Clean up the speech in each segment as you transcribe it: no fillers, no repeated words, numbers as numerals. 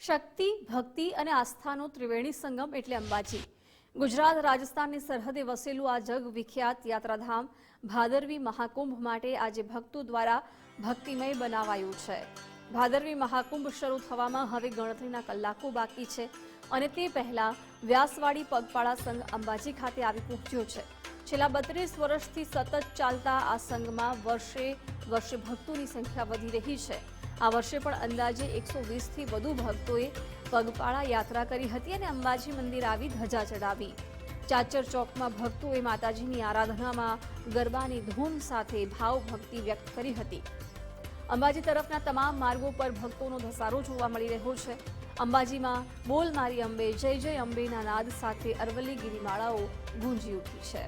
શક્તિ, ભક્તિ અને આસ્થાનો ત્રિવેણી સંગમ એટલે અંબાજી. ગુજરાત રાજસ્થાનની સરહદે વસેલું આ જગ વિખ્યાત યાત્રાધામ ભાદરવી મહાકુંભ માટે આજે ભક્તો દ્વારા ભક્તિમય બનાવાયું છે. ભાદરવી મહાકુંભ શરૂ થવામાં હવે ગણતરીના કલાકો બાકી છે અને તે પહેલા વ્યાસવાડી પગપાળા સંઘ અંબાજી ખાતે આવી પહોંચ્યો છે. છેલ્લા 32 વર્ષથી સતત ચાલતા આ સંઘમાં વર્ષે ભક્તોની સંખ્યા વધી રહી છે. આ વર્ષે પણ અંદાજે 120થી વધુ ભક્તોએ પગપાળા યાત્રા કરી હતી અને અંબાજી મંદિર આવી ધજા ચડાવી. ચાચર ચોકમાં ભક્તોએ માતાજીની આરાધનામાં ગરબાની ધૂન સાથે ભાવભક્તિ વ્યક્ત કરી હતી. અંબાજી તરફના તમામ માર્ગો પર ભક્તોનો ધસારો જોવા મળી રહ્યો છે. અંબાજીમાં બોલ મારી અંબે, જય જય અંબેના નાદ સાથે અરવલ્લી ગિરિમાળાઓ ગુંજી ઉઠી છે.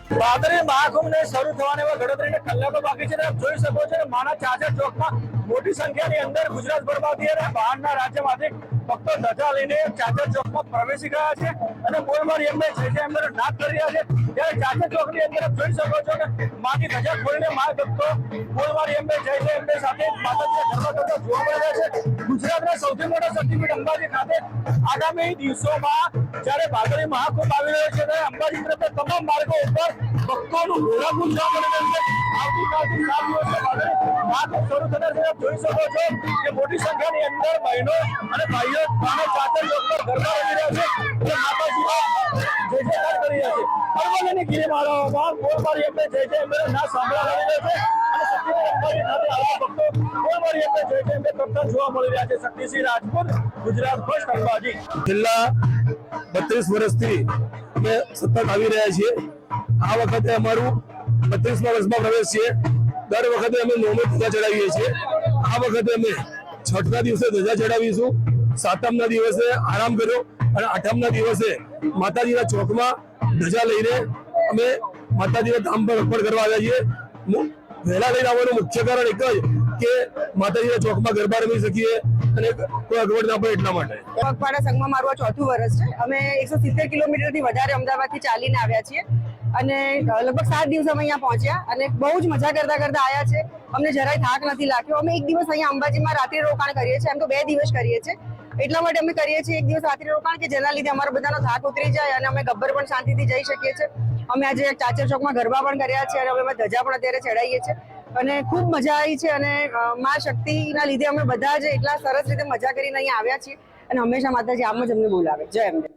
ભાદરવી મહાકુંભ ને શરૂ થવાને ગણતરીના કલાકો બાકી છે. આપ જોઈ શકો છો માના ચાચર ચોકમાં મોટી સંખ્યાની અંદર ગુજરાતભરમાંથી અને બહારના રાજ્યમાંથી ભક્તો ધજા લઈને ચાચર ચોકમાં પ્રવેશી ગયા છે અને બોલ મારી અંબે, જય જય અંબેનો નાદ કરી રહ્યા છે. ત્યારે ચાચર ચોકની અંદર આપ જોઈ શકો છો કે માની ધજા ખોલીને મા ભક્તો બોલ મારી અંબે, જય જય અંબે સાથે માતાજીના ગરબા કરતા જોવા મળી રહ્યા છે. ગુજરાતના સૌથી મોટા શક્તિપીઠ અંબાજી ખાતે આગામી દિવસોમાં જ્યારે ભાદરવી મહાકુંભ આવી રહ્યો છે ત્યારે અંબાજી તરફના તમામ માર્ગો ઉપર ભક્તોનું ઘોડાપુર જોવા મળી રહ્યું છે. આવતીકાલથી 7 દિવસે ભાદરવી મહાકુંભ શરૂ થનાર છે. આપ જોઈ શકો છો કે મોટી સંખ્યાની અંદર બહેનો અને ભાઈઓ ચાચર ચોકમાં ગરબા રમી રહ્યા છે અને માતાજીનો જય જયકાર કરી રહ્યા છે. અરવલ્લીની ગિરિમાળાઓમાં બોલ મારી અંબે, જય જય અંબેનો નાદ સાંભળવા મળી રહ્યો છે અને શક્તિપીઠ અંબાજી ખાતે આવા ભક્તો બોલ મારી અંબે, જય જય અંબે કરતા જોવા મળી રહ્યા છે. શક્તિસિંહ રાજપૂત, ગુજરાત ફર્સ્ટ અંબાજી. છેલ્લા 32 વર્ષથી અમે સતત આવી રહ્યા છીએ. આ વખતે અમારું 32મા વર્ષમાં પ્રવેશ છે. દર વખતે અમે 9મી ધજા ચડાવીએ છીએ. આ વખતે અમે 6ના દિવસે ધજા ચડાવીશું, 7મના દિવસે આરામ કર્યો અને 8મના દિવસે માતાજીના ચોકમાં ધજા લઈને અમે માતાજીના ધામ પર અર્પણ કરવા આવ્યા છીએ. વહેલા લઈને આવવાનું મુખ્ય કારણ એક જ કે માતાજીના ચોકમાં ગરબા રમી શકીએ અને કોઈ અગવડ ના પડે એટલા માટે. પગપાળા સંઘમાં મારું આ 4થું વર્ષ છે. અમે 170 કિલોમીટરથી વધારે અમદાવાદથી ચાલીને આવ્યા છીએ અને લગભગ 7 દિવસ અમે અહીંયા પહોંચ્યા અને બહુ જ મજા કરતા આવ્યા છે. અમને જરાય થાક નથી લાગ્યો. અમે એક દિવસ અહીંયા અંબાજીમાં રાત્રિ રોકાણ કરીએ છીએ, એમ તો 2 દિવસ કરીએ છીએ. એટલા માટે અમે કરીએ છીએ એક દિવસ રાત્રિ રોકાણ કે જેના લીધે અમારો બધાનો થાક ઉતરી જાય અને અમે ગબ્બર પણ શાંતિથી જઈ શકીએ છીએ. અમે આજે ચાચર ચોકમાં ગરબા પણ કર્યા છે અને અમે ધજા પણ અત્યારે ચડાવીએ છીએ અને ખૂબ મજા આવી છે અને મા શક્તિના લીધે અમે બધા જ એટલા સરસ રીતે મજા કરીને અહીંયા આવ્યા છીએ અને હંમેશા માતાજી આમ જ અમને બોલાવે. જય અંબે.